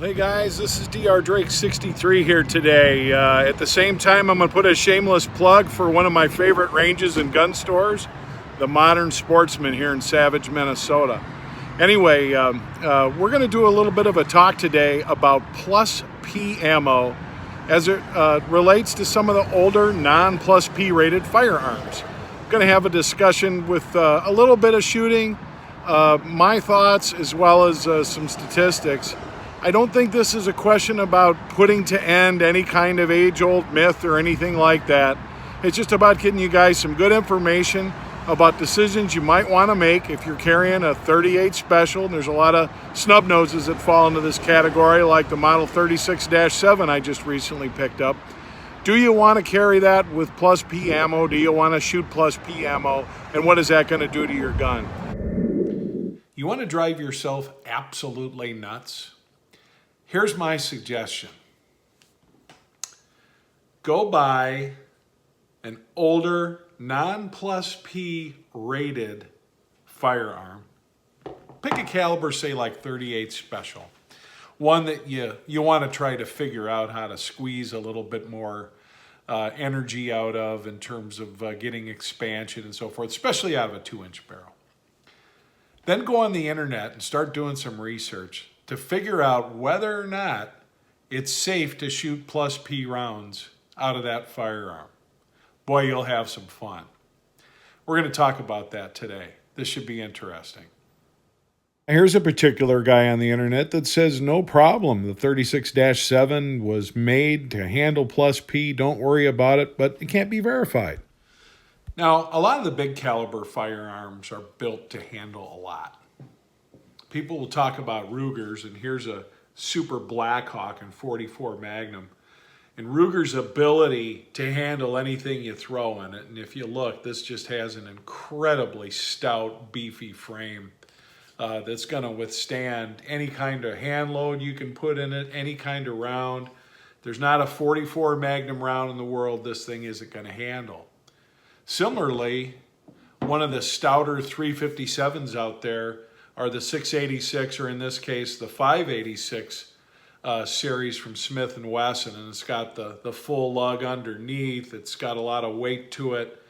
Hey guys, this is DR Drake 63 here today. At the same time, I'm going to put a shameless plug for one of my favorite ranges and gun stores, the Modern Sportsman here in Savage, Minnesota. Anyway, we're going to do a little bit of a talk today about Plus P ammo as it relates to some of the older non-Plus P rated firearms. I'm going to have a discussion with a little bit of shooting, my thoughts, as well as some statistics. I don't think this is a question about putting to end any kind of age-old myth or anything like that. It's just about getting you guys some good information about decisions you might want to make if you're carrying a 38 Special. There's a lot of snub noses that fall into this category, like the model 36-7 I just recently picked up. Do you want to carry that with Plus P ammo? Do you want to shoot Plus P ammo? And what is that going to do to your gun? You want to drive yourself absolutely nuts? Here's my suggestion. Go buy an older, non-Plus P rated firearm. Pick a caliber, say like 38 Special. One that you want to try to figure out how to squeeze a little bit more energy out of in terms of getting expansion and so forth, especially out of a 2-inch barrel. Then go on the internet and start doing some research to figure out whether or not it's safe to shoot Plus P rounds out of that firearm. Boy, you'll have some fun. We're going to talk about that today. This should be interesting. Here's a particular guy on the internet that says, no problem, the 36-7 was made to handle Plus P, don't worry about it, but it can't be verified. Now, a lot of the big caliber firearms are built to handle a lot. People will talk about Rugers, and here's a Super Blackhawk in 44 Magnum. And Ruger's ability to handle anything you throw in it, and if you look, this just has an incredibly stout, beefy frame that's going to withstand any kind of hand load you can put in it, any kind of round. There's not a 44 Magnum round in the world this thing isn't going to handle. Similarly, one of the stouter 357s out there are the 686, or in this case, the 586 series from Smith & Wesson, and it's got the full lug underneath. It's got a lot of weight to it.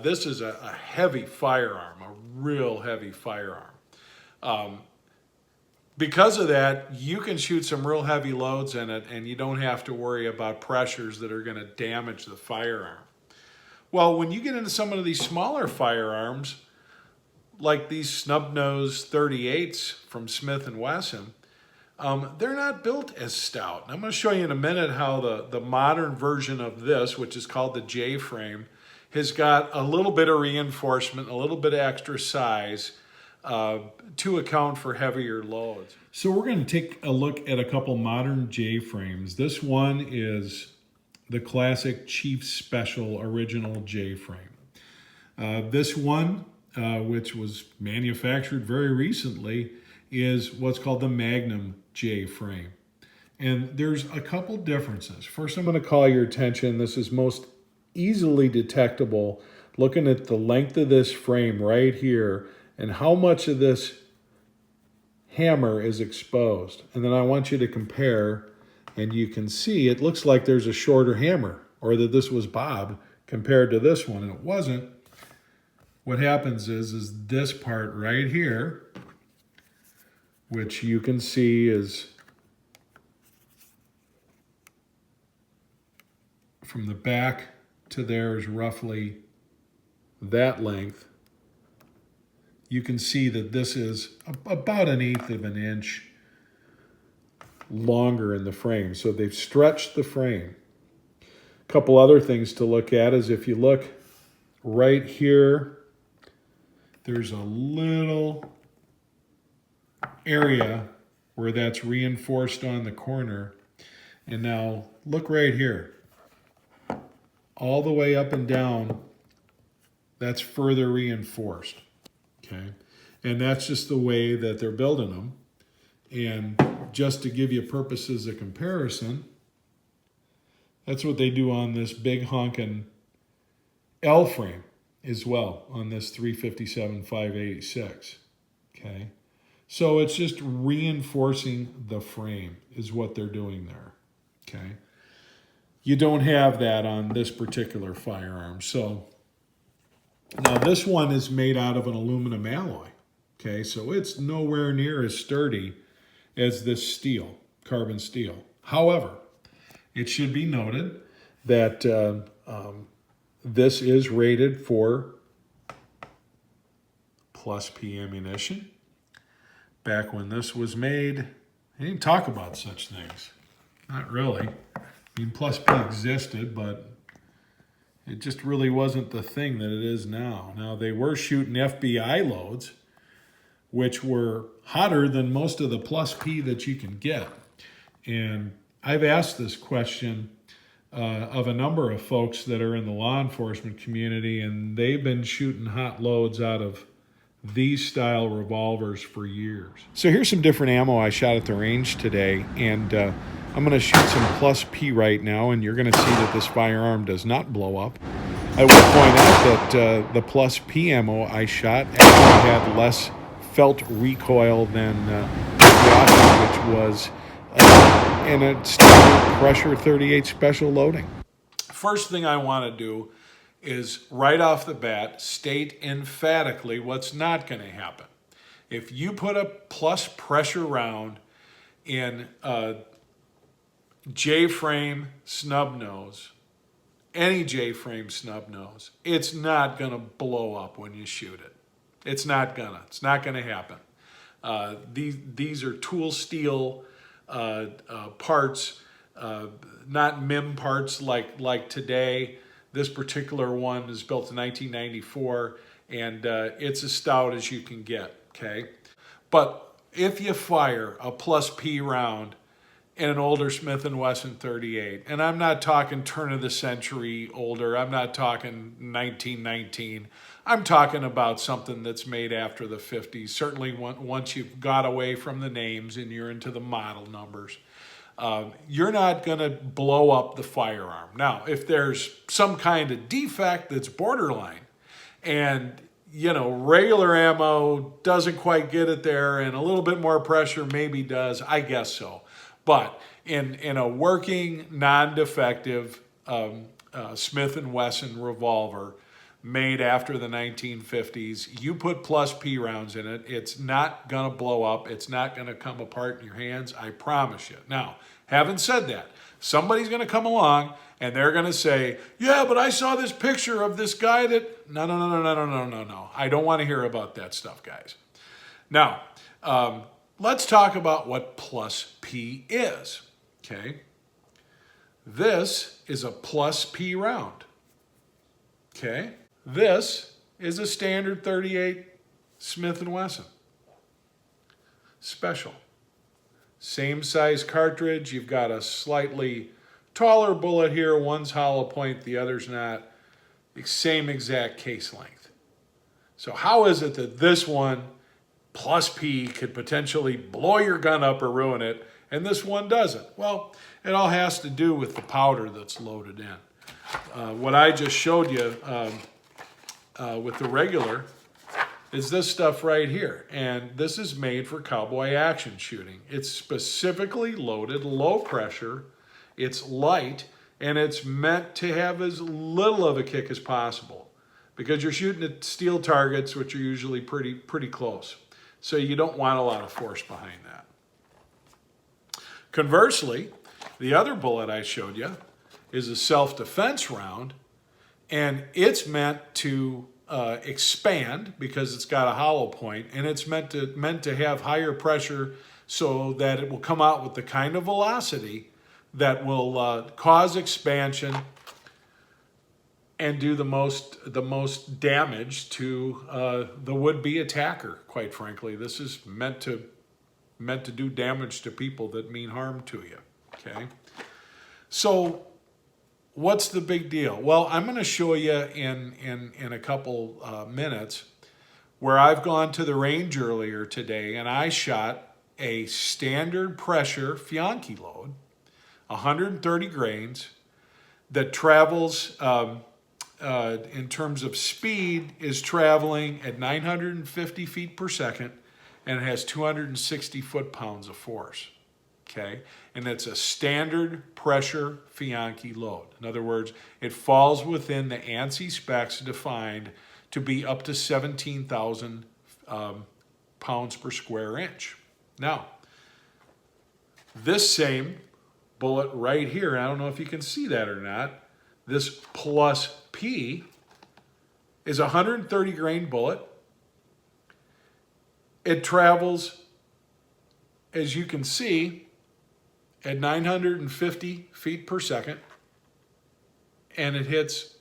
This is a heavy firearm, a real heavy firearm. Because of that, you can shoot some real heavy loads in it, and you don't have to worry about pressures that are going to damage the firearm. Well, when you get into some of these smaller firearms, like these snub-nose 38s from Smith & Wesson, they're not built as stout. And I'm going to show you in a minute how the modern version of this, which is called the J-frame, has got a little bit of reinforcement, a little bit of extra size to account for heavier loads. So we're going to take a look at a couple modern J-frames. This one is the classic Chief Special original J-frame. This one, which was manufactured very recently, is what's called the Magnum J-frame. And there's a couple differences. First, I'm going to call your attention. This is most easily detectable looking at the length of this frame right here and how much of this hammer is exposed. And then I want you to compare, and you can see it looks like there's a shorter hammer, or that this was Bob compared to this one, and it wasn't. What happens is this part right here, which you can see is from the back to there is roughly that length. You can see that this is about 1/8 of an inch longer in the frame. So they've stretched the frame. A couple other things to look at is if you look right here, there's a little area where that's reinforced on the corner. And now look right here. All the way up and down, that's further reinforced. Okay, and that's just the way that they're building them. And just to give you purposes of comparison, that's what they do on this big honkin' L frame as well, on this 357 586. Okay, So it's just reinforcing the frame is what they're doing there, okay? You don't have that on this particular firearm. So now this one is made out of an aluminum alloy, okay? So it's nowhere near as sturdy as this steel, carbon steel. However, it should be noted that this is rated for plus P ammunition. Back when this was made, they didn't talk about such things. Not really. I mean, plus P existed, but it just really wasn't the thing that it is now. Now, they were shooting FBI loads, which were hotter than most of the plus P that you can get. And I've asked this question of a number of folks that are in the law enforcement community, and they've been shooting hot loads out of these style revolvers for years. So here's some different ammo I shot at the range today, and I'm going to shoot some plus P right now, and you're going to see that this firearm does not blow up. I will point out that the plus P ammo I shot actually had less felt recoil than the Rocket, which was in a standard pressure 38 special loading. First thing I want to do is right off the bat state emphatically what's not going to happen. If you put a plus pressure round in a J-frame snub nose, any J-frame snub nose, it's not going to blow up when you shoot it. It's not going to happen. These are tool steel parts, not MIM parts like today. This particular one is built in 1994, and it's as stout as you can get, okay? But if you fire a plus P round in an older Smith & Wesson 38, and I'm not talking turn of the century older, I'm not talking 1919, I'm talking about something that's made after the 50s, certainly once you've got away from the names and you're into the model numbers. You're not going to blow up the firearm. Now, if there's some kind of defect that's borderline and, you know, regular ammo doesn't quite get it there and a little bit more pressure maybe does, I guess so. But in a working, non-defective Smith & Wesson revolver made after the 1950s, you put plus P rounds in it, it's not going to blow up. It's not going to come apart in your hands. I promise you. Now, having said that, somebody's going to come along and they're going to say, yeah, but I saw this picture of this guy that... No. I don't want to hear about that stuff, guys. Now, let's talk about what plus P is, okay? This is a plus P round, okay? This is a standard 38 Smith & Wesson. Special. Same size cartridge. You've got a slightly taller bullet here. One's hollow point, the other's not. Same exact case length. So how is it that this one, plus P, could potentially blow your gun up or ruin it, and this one doesn't? Well, it all has to do with the powder that's loaded in. What I just showed you with the regular is this stuff right here. And this is made for cowboy action shooting. It's specifically loaded, low pressure, it's light, and it's meant to have as little of a kick as possible because you're shooting at steel targets, which are usually pretty close. So you don't want a lot of force behind that. Conversely, the other bullet I showed you is a self-defense round, and it's meant to expand because it's got a hollow point, and it's meant to have higher pressure so that it will come out with the kind of velocity that will cause expansion and do the most damage to the would-be attacker. Quite frankly, this is meant to do damage to people that mean harm to you. Okay, so what's the big deal? Well, I'm going to show you in a couple minutes where I've gone to the range earlier today and I shot a standard pressure Fianchi load, 130 grains, that travels in terms of speed is traveling at 950 feet per second and it has 260 foot-pounds of force. Okay, and it's a standard pressure Fianchi load. In other words, it falls within the ANSI specs defined to be up to 17,000 pounds per square inch. Now, this same bullet right here, I don't know if you can see that or not, this plus P is a 130 grain bullet. It travels, as you can see, at 950 feet per second, and it hits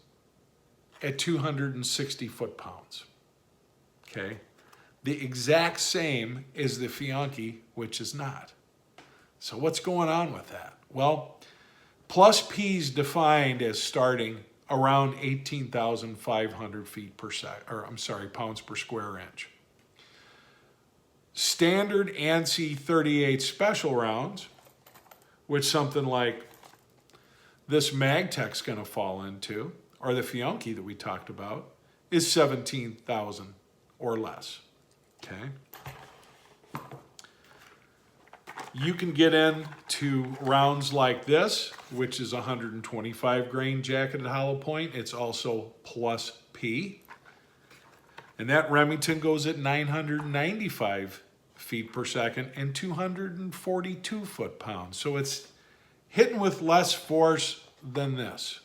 at 260 foot-pounds. Okay? The exact same as the Fianchi, which is not. So what's going on with that? Well, plus P is defined as starting around 18,500 feet per second, or I'm sorry, pounds per square inch. Standard ANSI 38 special rounds, which something like this MagTech's going to fall into, or the Fianchi that we talked about, is 17,000 or less. Okay. You can get into rounds like this, which is 125 grain jacketed hollow point. It's also plus P. And that Remington goes at 995 feet per second and 242 foot-pounds. So it's hitting with less force than this,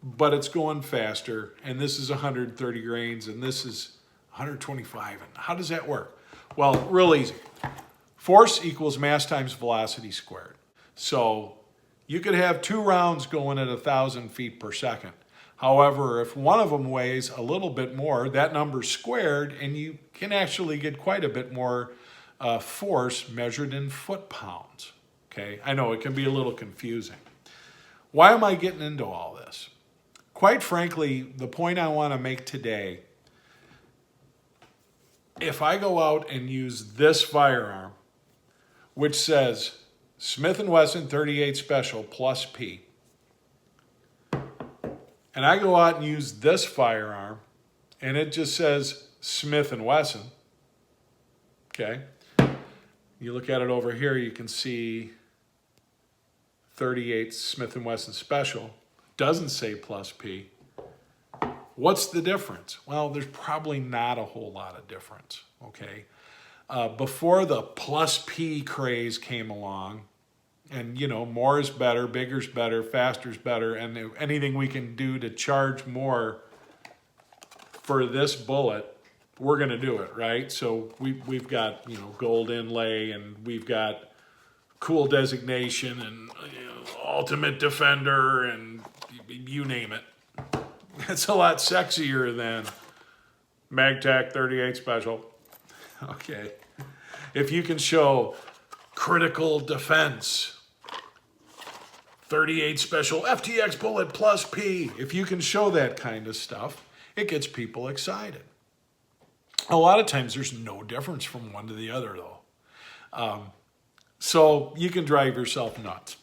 but it's going faster. And this is 130 grains and this is 125. And how does that work? Well, real easy. Force equals mass times velocity squared. So you could have two rounds going at 1,000 feet per second. However, if one of them weighs a little bit more, that number's squared, and you can actually get quite a bit more force measured in foot-pounds. Okay, I know it can be a little confusing. Why am I getting into all this? Quite frankly, the point I want to make today, if I go out and use this firearm, which says Smith & Wesson 38 Special plus P, and I go out and use this firearm, and it just says Smith & Wesson, okay? You look at it over here, you can see 38 Smith & Wesson Special. Doesn't say plus P. What's the difference? Well, there's probably not a whole lot of difference, okay? Before the plus P craze came along, and you know, more is better, bigger's better, faster's better, and anything we can do to charge more for this bullet, we're going to do it, right? So we've got, you know, gold inlay, and we've got cool designation, and you know, ultimate defender, and you name it. It's a lot sexier than MagTech 38 Special. Okay. If you can show critical defense, 38 Special FTX bullet plus P, if you can show that kind of stuff, it gets people excited. A lot of times there's no difference from one to the other though. So you can drive yourself nuts.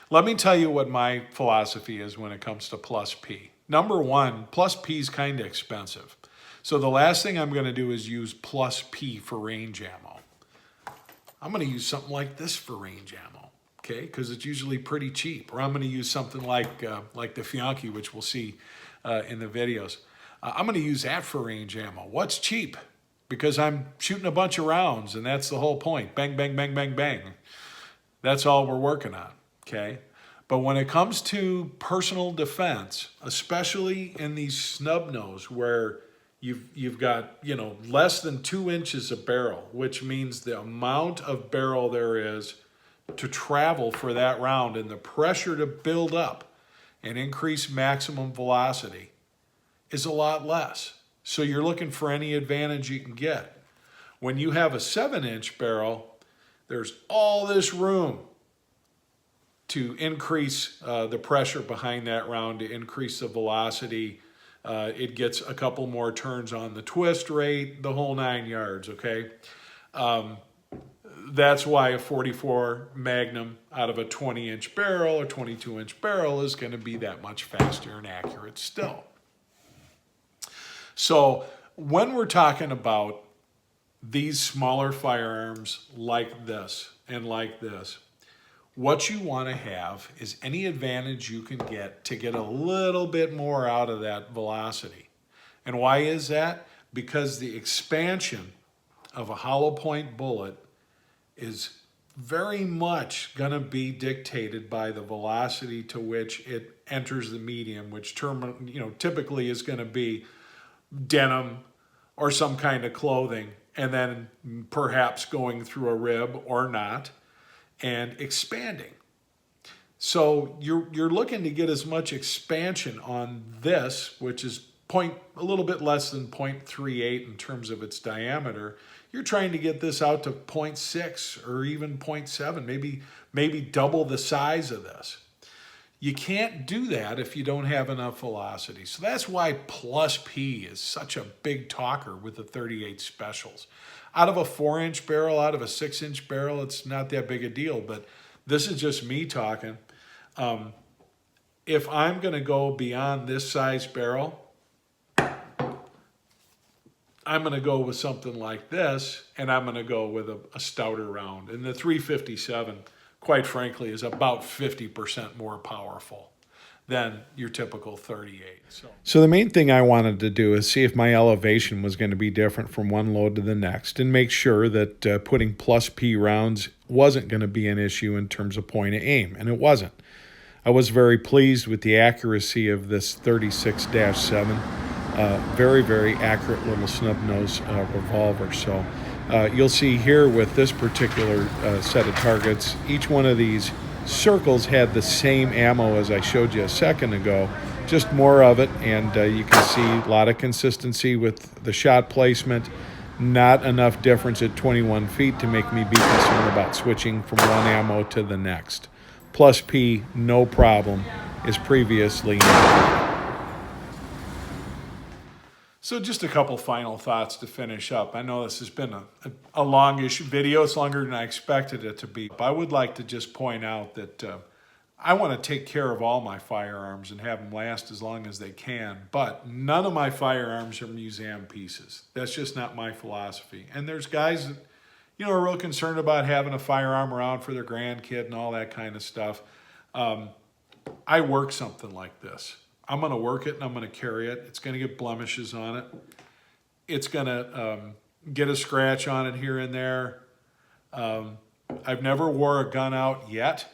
Let me tell you what my philosophy is when it comes to plus P. Number one, plus P is kind of expensive. So the last thing I'm going to do is use plus P for range ammo. I'm going to use something like this for range ammo, okay? Because it's usually pretty cheap. Or I'm going to use something like the Fianchi, which we'll see in the videos. I'm going to use that for range ammo. What's cheap? Because I'm shooting a bunch of rounds, and that's the whole point. Bang, bang, bang, bang, bang. That's all we're working on, okay? But when it comes to personal defense, especially in these snub nose where you've got, you know, less than 2 inches of barrel, which means the amount of barrel there is to travel for that round and the pressure to build up and increase maximum velocity is a lot less. So you're looking for any advantage you can get. When you have a 7-inch barrel, there's all this room to increase the pressure behind that round, to increase the velocity. It gets a couple more turns on the twist rate, the whole 9 yards, okay? That's why a 44 Magnum out of a 20-inch barrel or 22-inch barrel is going to be that much faster and accurate still. So when we're talking about these smaller firearms like this and like this, what you want to have is any advantage you can get to get a little bit more out of that velocity. And why is that? Because the expansion of a hollow point bullet is very much going to be dictated by the velocity to which it enters the medium, which typically is going to be denim or some kind of clothing, and then perhaps going through a rib or not, and expanding. So you're looking to get as much expansion on this, which is a little bit less than 0.38 in terms of its diameter. You're trying to get this out to 0.6 or even 0.7, maybe double the size of this. You can't do that if you don't have enough velocity. So that's why plus P is such a big talker with the 38 specials. Out of a 4-inch barrel, out of a 6-inch barrel, it's not that big a deal, but this is just me talking. If I'm going to go beyond this size barrel, I'm going to go with something like this, and I'm going to go with a stouter round. And the 357, quite frankly, is about 50% more powerful than your typical 38. So the main thing I wanted to do is see if my elevation was going to be different from one load to the next, and make sure that putting plus P rounds wasn't going to be an issue in terms of point of aim, and it wasn't. I was very pleased with the accuracy of this 36-7. Very, very accurate little snub-nose revolver. So you'll see here with this particular set of targets, each one of these circles had the same ammo as I showed you a second ago, just more of it, and you can see a lot of consistency with the shot placement. Not enough difference at 21 feet to make me be concerned about switching from one ammo to the next. Plus P, no problem, is previously indicated. So just a couple final thoughts to finish up. I know this has been a longish video. It's longer than I expected it to be. But I would like to just point out that I want to take care of all my firearms and have them last as long as they can. But none of my firearms are museum pieces. That's just not my philosophy. And there's guys that are real concerned about having a firearm around for their grandkid and all that kind of stuff. I work something like this. I'm going to work it and I'm going to carry it. It's going to get blemishes on it. It's going to get a scratch on it here and there. I've never wore a gun out yet.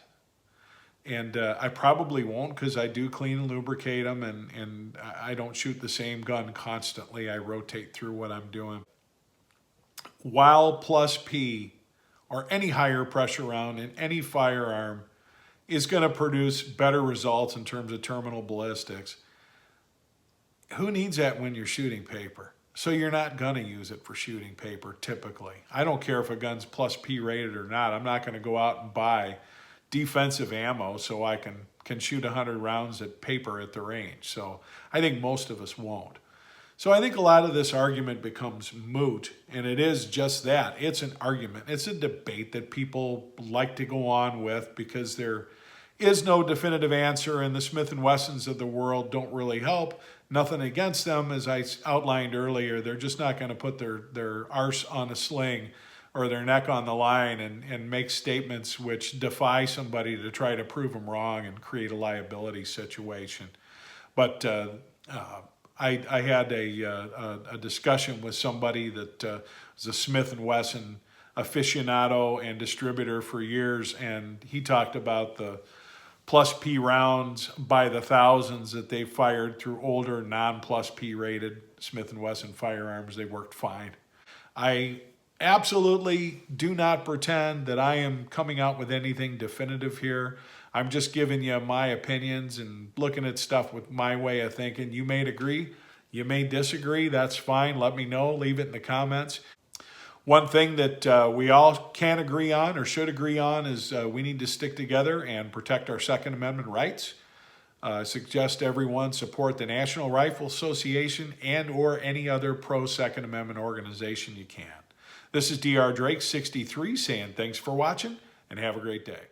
And I probably won't, because I do clean and lubricate them, and I don't shoot the same gun constantly. I rotate through what I'm doing. While plus P or any higher pressure round in any firearm is going to produce better results in terms of terminal ballistics, who needs that when you're shooting paper? So you're not going to use it for shooting paper typically. I don't care if a gun's plus P rated or not. I'm not going to go out and buy defensive ammo so I can shoot 100 rounds at paper at the range. So I think most of us won't. So I think a lot of this argument becomes moot, and it is just that. It's an argument. It's a debate that people like to go on with because there is no definitive answer, and the Smith & Wessons of the world don't really help. Nothing against them, as I outlined earlier. They're just not going to put their arse on a sling or their neck on the line and make statements which defy somebody to try to prove them wrong and create a liability situation. But I had a discussion with somebody that was a Smith & Wesson aficionado and distributor for years, and he talked about the plus P rounds by the thousands that they fired through older non-plus P rated Smith & Wesson firearms. They worked fine. I absolutely do not pretend that I am coming out with anything definitive here. I'm just giving you my opinions and looking at stuff with my way of thinking. You may agree, you may disagree, that's fine. Let me know, leave it in the comments. One thing that we all can agree on or should agree on is we need to stick together and protect our Second Amendment rights. I suggest everyone support the National Rifle Association and or any other pro-Second Amendment organization you can. This is Dr. Drake 63 saying thanks for watching and have a great day.